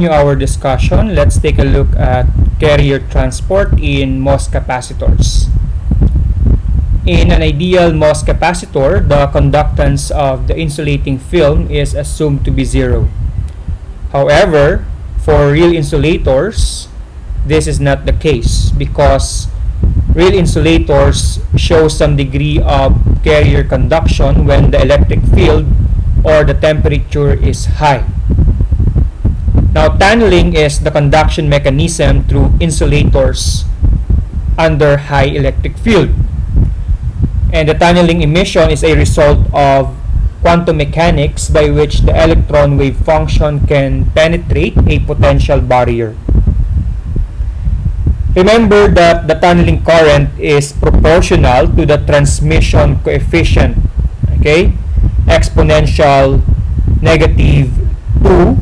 Our discussion, let's take a look at carrier transport in MOS capacitors. In an ideal MOS capacitor, the conductance of the insulating film is assumed to be zero. However, for real insulators, this is not the case because real insulators show some degree of carrier conduction when the electric field or the temperature is high. Now, tunneling is the conduction mechanism through insulators under high electric field. And the tunneling emission is a result of quantum mechanics by which the electron wave function can penetrate a potential barrier. Remember that the tunneling current is proportional to the transmission coefficient, okay? Exponential negative 2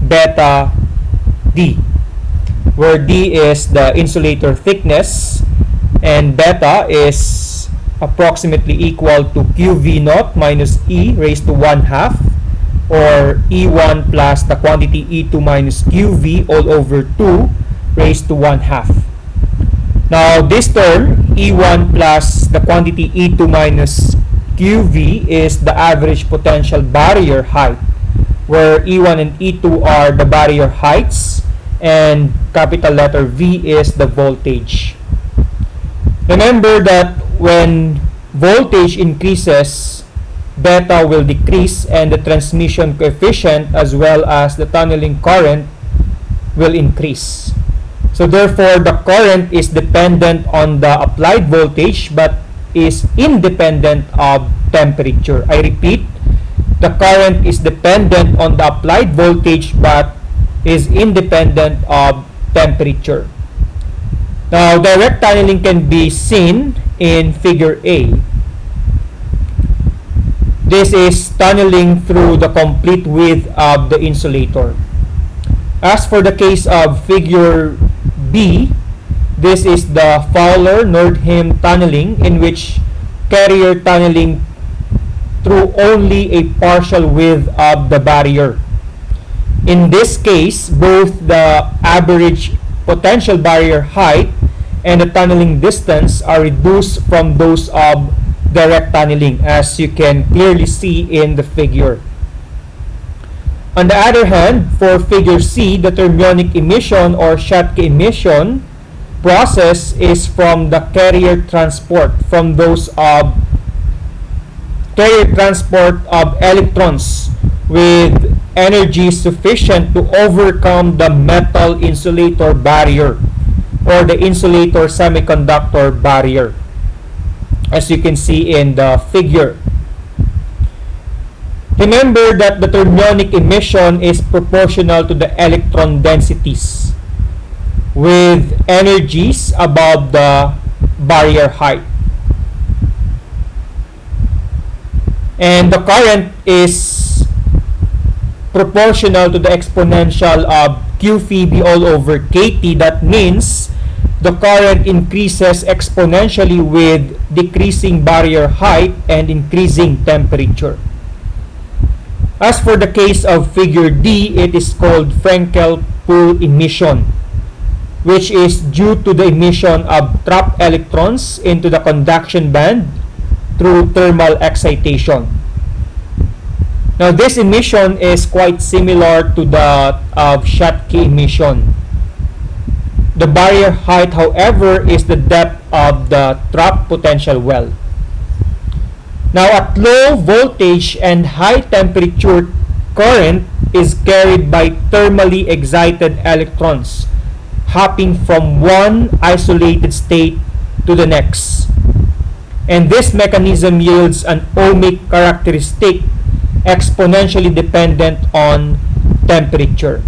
beta D, where D is the insulator thickness and beta is approximately equal to QV naught minus E raised to 1/2, or E1 plus the quantity E2 minus QV all over 2 raised to 1/2. Now this term E1 plus the quantity E2 minus QV is the average potential barrier height, where E1 and E2 are the barrier heights and capital letter V is the voltage. Remember that when voltage increases, beta will decrease and the transmission coefficient as well as the tunneling current will increase. So therefore, the current is dependent on the applied voltage but is independent of temperature. I repeat, the current is dependent on the applied voltage but is independent of temperature. Now, direct tunneling can be seen in figure A. This is tunneling through the complete width of the insulator. As for the case of figure B, this is the Fowler-Nordheim tunneling, in which carrier tunneling through only a partial width of the barrier. In this case, both the average potential barrier height and the tunneling distance are reduced from those of direct tunneling, as you can clearly see in the figure. On the other hand, for figure C, the thermionic emission or Schottky emission process is from the carrier transport of electrons with energy sufficient to overcome the metal insulator barrier or the insulator semiconductor barrier, as you can see in the figure. Remember that the thermionic emission is proportional to the electron densities with energies above the barrier height. And the current is proportional to the exponential of QPB all over KT. That means the current increases exponentially with decreasing barrier height and increasing temperature. As for the case of figure D, it is called Frenkel pool emission, which is due to the emission of trapped electrons into the conduction band through thermal excitation. Now, this emission is quite similar to that of Schottky emission. The barrier height, however, is the depth of the trapped potential well. Now, at low voltage and high temperature, current is carried by thermally excited electrons, hopping from one isolated state to the next. And this mechanism yields an ohmic characteristic exponentially dependent on temperature.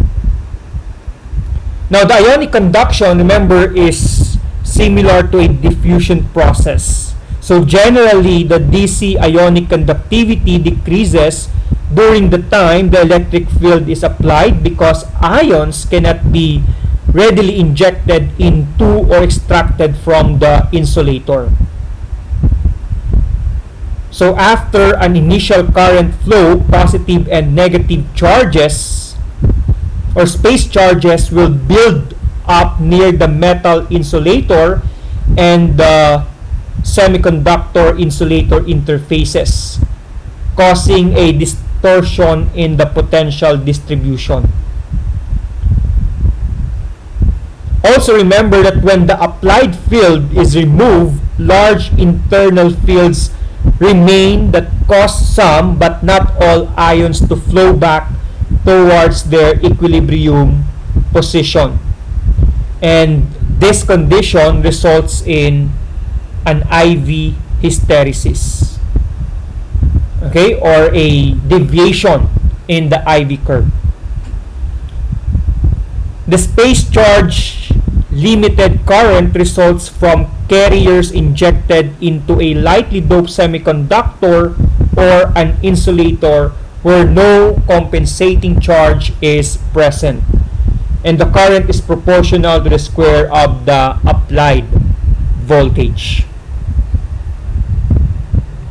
Now, the ionic conduction, remember, is similar to a diffusion process. So generally, the DC ionic conductivity decreases during the time the electric field is applied because ions cannot be readily injected into or extracted from the insulator. So after an initial current flow, positive and negative charges or space charges will build up near the metal insulator and the semiconductor insulator interfaces, causing a distortion in the potential distribution. Also remember that when the applied field is removed, large internal fields remain that cause some but not all ions to flow back towards their equilibrium position. And this condition results in an IV hysteresis, okay, or a deviation in the IV curve. The space charge limited current results from carriers injected into a lightly doped semiconductor or an insulator where no compensating charge is present, and the current is proportional to the square of the applied voltage.